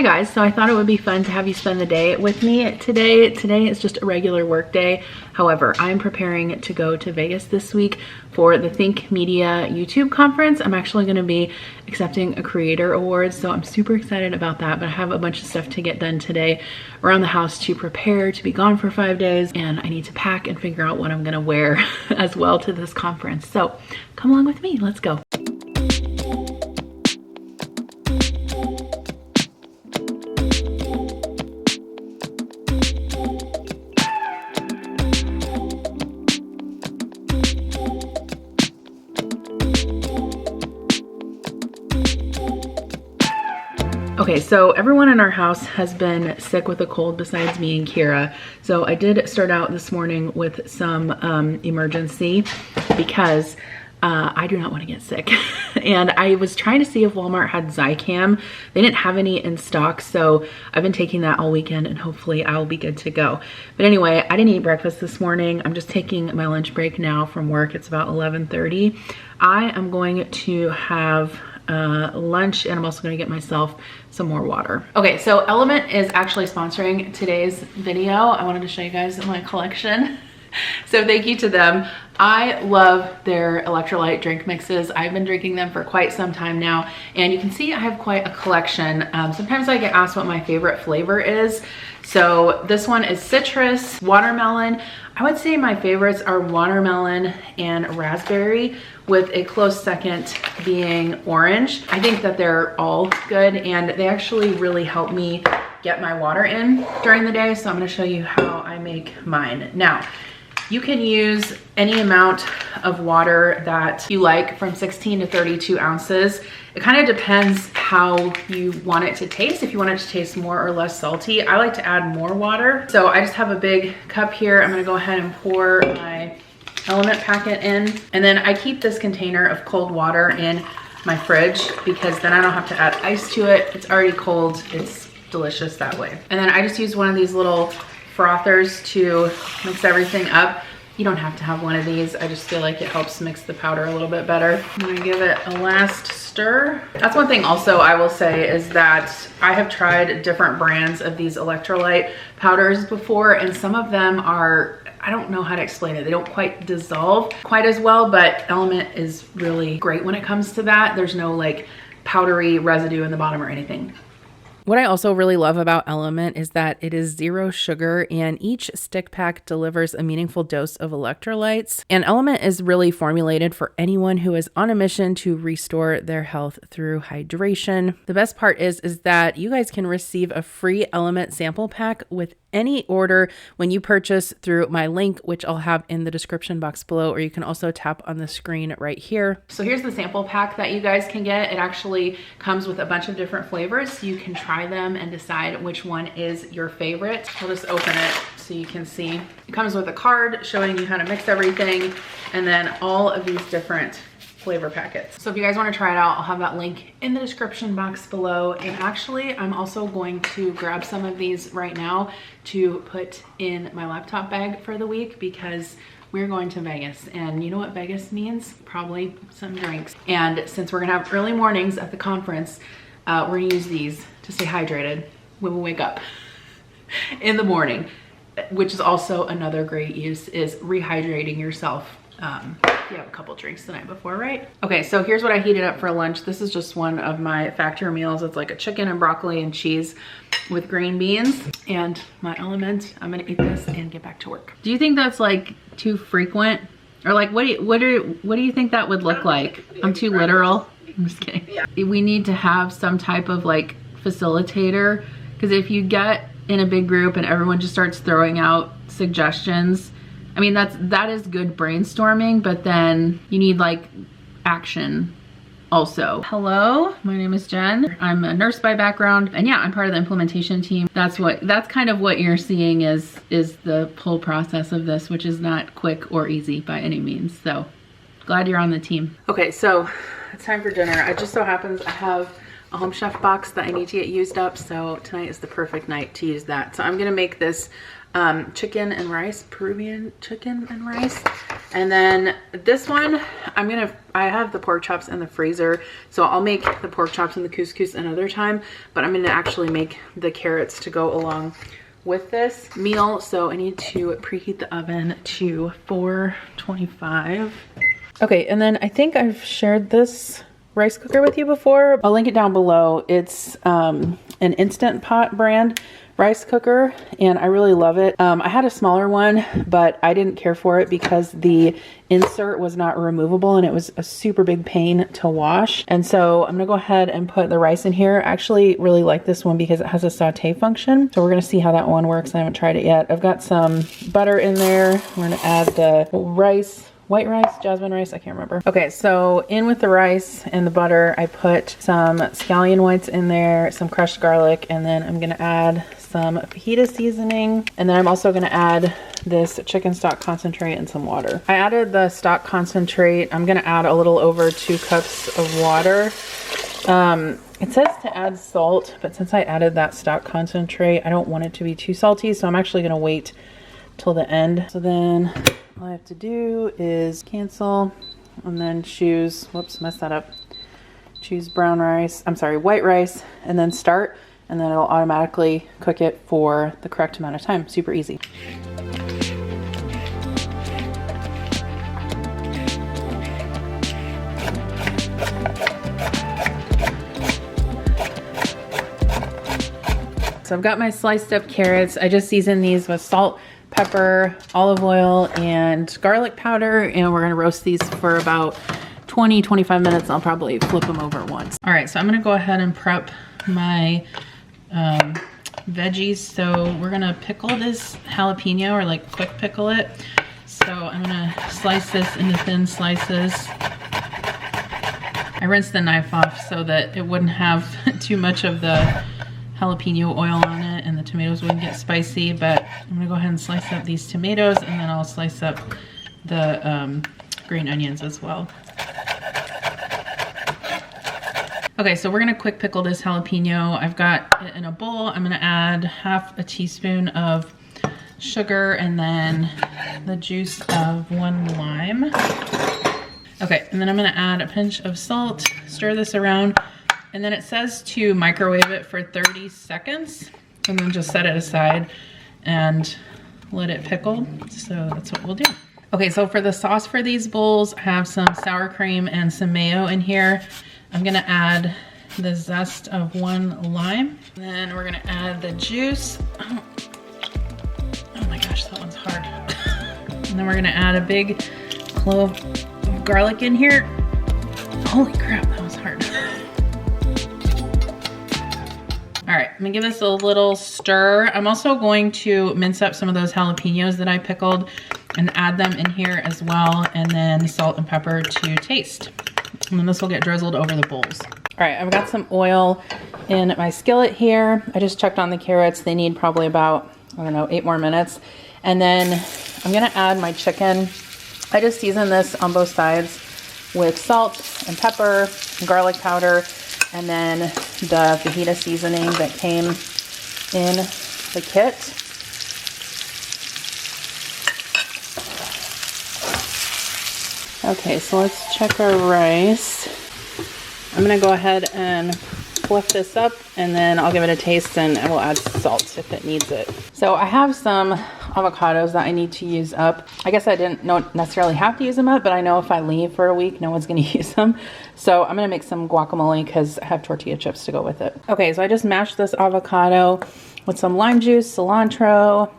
Hi guys, so I thought it would be fun to have you spend the day with me today. Today is just a regular work day. However, I'm preparing to go to Vegas this week for the Think Media YouTube conference. I'm actually going to be accepting a creator award, so I'm super excited about that. But I have a bunch of stuff to get done today around the house to prepare to be gone for 5 days, and I need to pack and figure out what I'm going to wear as well to this conference. So come along with me, let's go. Okay, so everyone in our house has been sick with a cold besides me and Kira. So I did start out this morning with some emergency because I do not want to get sick. And I was trying to see if Walmart had Zicam. They didn't have any in stock, so I've been taking that all weekend and hopefully I'll be good to go. But anyway, I didn't eat breakfast this morning. I'm just taking my lunch break now from work. It's about 11:30. I am going to have lunch, and I'm also going to get myself some more water. Okay, so Element is actually sponsoring today's video. I wanted to show you guys my collection. So thank you to them. I love their electrolyte drink mixes. I've been drinking them for quite some time now, and you can see I have quite a collection. Sometimes I get asked what my favorite flavor is. So this one is citrus, watermelon. I would say my favorites are watermelon and raspberry, with a close second being orange. I think that they're all good, and they actually really help me get my water in during the day. So I'm gonna show you how I make mine. Now, you can use any amount of water that you like, from 16 to 32 ounces. It kind of depends how you want it to taste. If you want it to taste more or less salty, I like to add more water. So I just have a big cup here. I'm gonna go ahead and pour my Element packet in. And then I keep this container of cold water in my fridge because then I don't have to add ice to it. It's already cold. It's delicious that way. And then I just use one of these little frothers to mix everything up. You don't have to have one of these. I just feel like it helps mix the powder a little bit better. I'm gonna give it a last stir. That's one thing also I will say is that I have tried different brands of these electrolyte powders before, and some of them are, I don't know how to explain it. They don't quite dissolve quite as well, but Element is really great when it comes to that. There's no like powdery residue in the bottom or anything. What I also really love about Element is that it is 0 sugar, and each stick pack delivers a meaningful dose of electrolytes. And Element is really formulated for anyone who is on a mission to restore their health through hydration. The best part is that you guys can receive a free Element sample pack with any order when you purchase through my link, which I'll have in the description box below, or you can also tap on the screen right here. So here's the sample pack that you guys can get. It actually comes with a bunch of different flavors. You can try them and decide which one is your favorite. I'll just open it so you can see. It comes with a card showing you how to mix everything, and then all of these different flavor packets. So if you guys want to try it out, I'll have that link in the description box below. And actually, I'm also going to grab some of these right now to put in my laptop bag for the week, because we're going to Vegas, and you know what Vegas means? Probably some drinks. And since we're gonna have early mornings at the conference, we're gonna use these to stay hydrated when we wake up in the morning, which is also another great use, is rehydrating yourself. You have a couple drinks the night before, right? Okay, so here's what I heated up for lunch. This is just one of my factory meals. It's like a chicken and broccoli and cheese with green beans and my Element. I'm gonna eat this and get back to work. Do you think that's like too frequent? Or like, what do you think that would look like? I'm too literal. I'm just kidding. We need to have some type of like facilitator, because if you get in a big group and everyone just starts throwing out suggestions, I mean, that is good brainstorming, but then you need like action also. Hello, my name is Jen. I'm a nurse by background, and yeah, I'm part of the implementation team. That's kind of what you're seeing is the whole process of this, which is not quick or easy by any means. So glad you're on the team. Okay, so it's time for dinner. It just so happens I have a Home Chef box that I need to get used up, so tonight is the perfect night to use that. So I'm gonna make this chicken and rice, Peruvian chicken and rice. And then this one, I have the pork chops in the freezer, so I'll make the pork chops and the couscous another time, but I'm gonna actually make the carrots to go along with this meal. So I need to preheat the oven to 425. Okay, and then I think I've shared this rice cooker with you before. I'll link it down below. It's an Instant Pot brand rice cooker, and I really love it. I had a smaller one, but I didn't care for it because the insert was not removable and it was a super big pain to wash. And so I'm gonna go ahead and put the rice in here. I actually really like this one because it has a saute function. So we're gonna see how that one works. I haven't tried it yet. I've got some butter in there. We're gonna add the rice, white rice, jasmine rice, I can't remember. Okay, so in with the rice and the butter, I put some scallion whites in there, some crushed garlic, and then I'm gonna add some fajita seasoning. And then I'm also gonna add this chicken stock concentrate and some water. I added the stock concentrate. I'm gonna add a little over 2 cups of water. It says to add salt, but since I added that stock concentrate, I don't want it to be too salty, so I'm actually gonna wait till the end. So then all I have to do is cancel and then choose, whoops, messed that up. Choose brown rice, I'm sorry, white rice, and then start, and then it'll automatically cook it for the correct amount of time. Super easy. So I've got my sliced up carrots. I just seasoned these with salt, pepper, olive oil, and garlic powder, and we're gonna roast these for about 20-25 minutes. I'll probably flip them over once. All right, so I'm gonna go ahead and prep my veggies. So we're gonna pickle this jalapeno, or like quick pickle it. So I'm gonna slice this into thin slices. I rinsed the knife off so that it wouldn't have too much of the jalapeno oil on it and the tomatoes wouldn't get spicy, but I'm gonna go ahead and slice up these tomatoes, and then I'll slice up the green onions as well. Okay, so we're gonna quick pickle this jalapeno. I've got it in a bowl. I'm gonna add half a teaspoon of sugar and then the juice of 1 lime. Okay, and then I'm gonna add a pinch of salt, stir this around, and then it says to microwave it for 30 seconds and then just set it aside and let it pickle. So that's what we'll do. Okay, so for the sauce for these bowls, I have some sour cream and some mayo in here. I'm gonna add the zest of 1 lime. Then we're gonna add the juice. Oh my gosh, that one's hard. And then we're gonna add a big clove of garlic in here. Holy crap, that was hard. All right, I'm gonna give this a little stir. I'm also going to mince up some of those jalapenos that I pickled and add them in here as well, and then salt and pepper to taste. And then this will get drizzled over the bowls. All right, I've got some oil in my skillet here. I just checked on the carrots. They need probably about, I don't know, 8 more minutes. And then I'm gonna add my chicken. I just seasoned this on both sides with salt and pepper and garlic powder, and then the fajita seasoning that came in the kit. Okay, so let's check our rice. I'm gonna go ahead and flip this up, and then I'll give it a taste, and I will add salt if it needs it. So I have some avocados that I need to use up. I guess I didn't necessarily have to use them up, but I know if I leave for a week, no one's gonna use them. So I'm gonna make some guacamole because I have tortilla chips to go with it. Okay, so I just mashed this avocado with some lime juice, cilantro.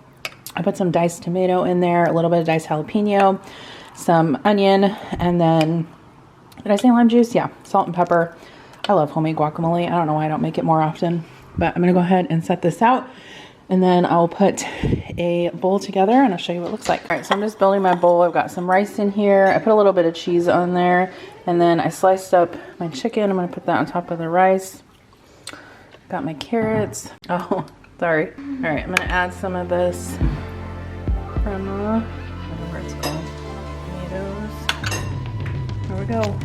I put some diced tomato in there, a little bit of diced jalapeno, some onion, and then, did I say lime juice? Yeah, salt and pepper. I love homemade guacamole. I don't know why I don't make it more often, but I'm gonna go ahead and set this out, and then I'll put a bowl together and I'll show you what it looks like. All right, so I'm just building my bowl. I've got some rice in here. I put a little bit of cheese on there, and then I sliced up my chicken. I'm gonna put that on top of the rice. Got my carrots. Oh, sorry. All right, I'm gonna add some of this crema, whatever it's called, tomatoes. There we go.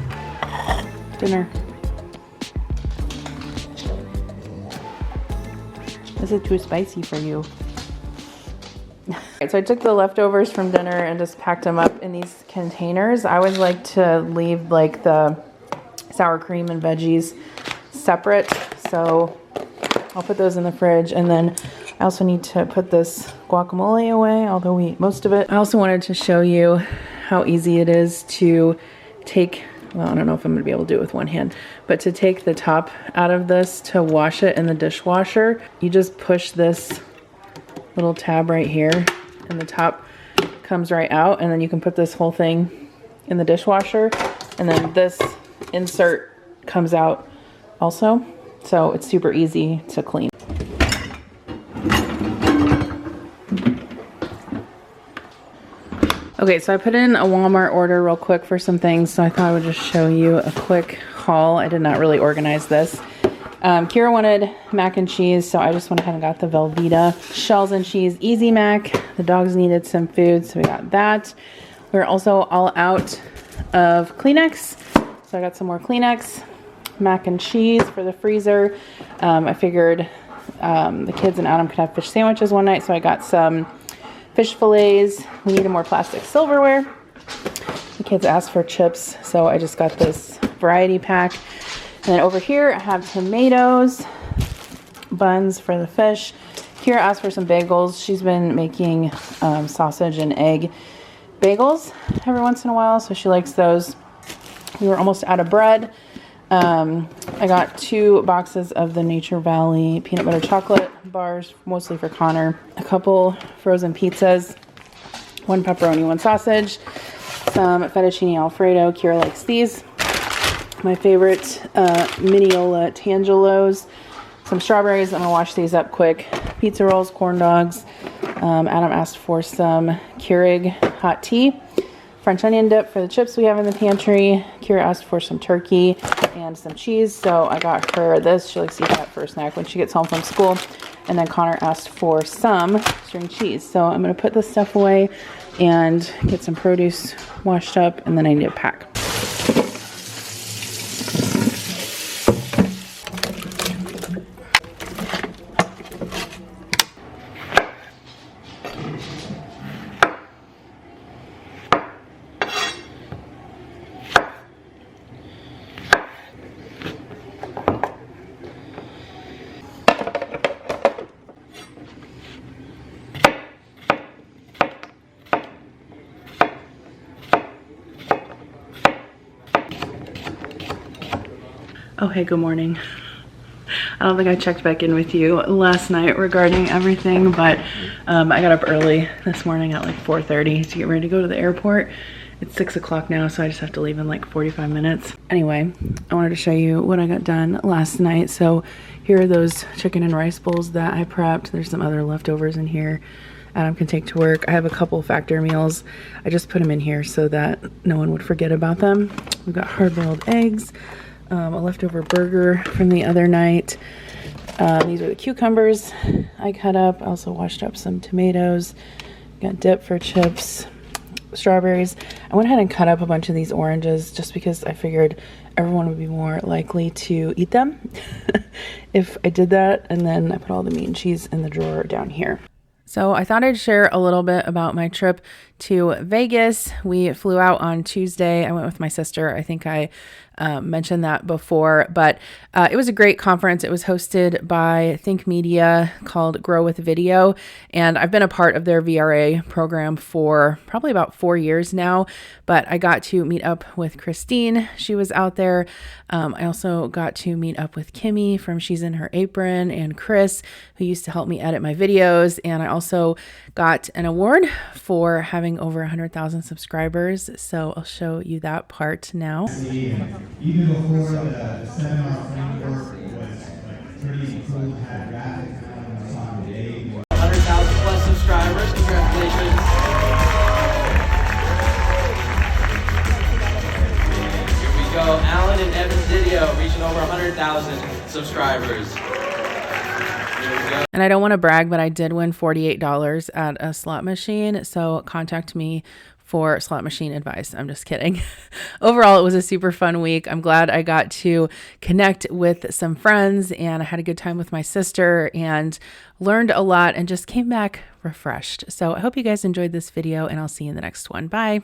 Dinner. Is it too spicy for you? Right, so I took the leftovers from dinner and just packed them up in these containers. I always like to leave like the sour cream and veggies separate, so I'll put those in the fridge. And then I also need to put this guacamole away, although we eat most of it. I also wanted to show you how easy it is to take, well, I don't know if I'm gonna be able to do it with one hand, but to take the top out of this to wash it in the dishwasher. You just push this little tab right here and the top comes right out, and then you can put this whole thing in the dishwasher, and then this insert comes out also. So it's super easy to clean. Okay, so I put in a Walmart order real quick for some things, so I thought I would just show you a quick haul. I did not really organize this. Kira wanted mac and cheese, so I just went ahead and got the Velveeta shells and cheese easy mac. The dogs needed some food, so we got that. We're also all out of Kleenex, so I got some more Kleenex, mac and cheese for the freezer. I figured the kids and Adam could have fish sandwiches one night, so I got some fish fillets. We needed more plastic silverware. The kids asked for chips, so I just got this variety pack. And then over here I have tomatoes, buns for the fish. Kira asked for some bagels. She's been making sausage and egg bagels every once in a while, so she likes those. We were almost out of bread. I got 2 boxes of the Nature Valley peanut butter chocolate bars, mostly for Connor. A couple frozen pizzas, 1 pepperoni, 1 sausage, some fettuccine alfredo. Kira likes these. My favorite Mineola Tangelos, some strawberries. I'm gonna wash these up quick. Pizza rolls, corn dogs. Adam asked for some Keurig hot tea. French onion dip for the chips we have in the pantry. Kira asked for some turkey and some cheese, so I got her this. She likes to eat that for a snack when she gets home from school. And then Connor asked for some string cheese. So I'm gonna put this stuff away and get some produce washed up, and then I need to pack. Oh, hey, good morning. I don't think I checked back in with you last night regarding everything, but I got up early this morning at like 4:30 to get ready to go to the airport. It's 6 o'clock now, so I just have to leave in like 45 minutes. Anyway, I wanted to show you what I got done last night. So here are those chicken and rice bowls that I prepped. There's some other leftovers in here Adam can take to work. I have a couple factor meals. I just put them in here so that no one would forget about them. We've got hard-boiled eggs, a leftover burger from the other night. These are the cucumbers I cut up. I also washed up some tomatoes. Got dip for chips, strawberries. I went ahead and cut up a bunch of these oranges just because I figured everyone would be more likely to eat them if I did that. And then I put all the meat and cheese in the drawer down here. So I thought I'd share a little bit about my trip to Vegas. We flew out on Tuesday. I went with my sister. I think I mentioned that before, but it was a great conference. It was hosted by Think Media, called Grow with Video, and I've been a part of their VRA program for probably about 4 years now, but I got to meet up with Christine. She was out there. I also got to meet up with Kimmy from She's in Her Apron, and Chris, who used to help me edit my videos, and I also got an award for having over 100,000 subscribers, so I'll show you that part now. Even before the seminar framework was like pretty cool, had graphics on the song today. 100,000 plus subscribers, congratulations. Here we go, Alan and Evan's video reaching over 100,000 subscribers. And I don't want to brag, but I did win $48 at a slot machine, so contact me for slot machine advice. I'm just kidding. Overall, it was a super fun week. I'm glad I got to connect with some friends, and I had a good time with my sister and learned a lot and just came back refreshed. So I hope you guys enjoyed this video, and I'll see you in the next one. Bye.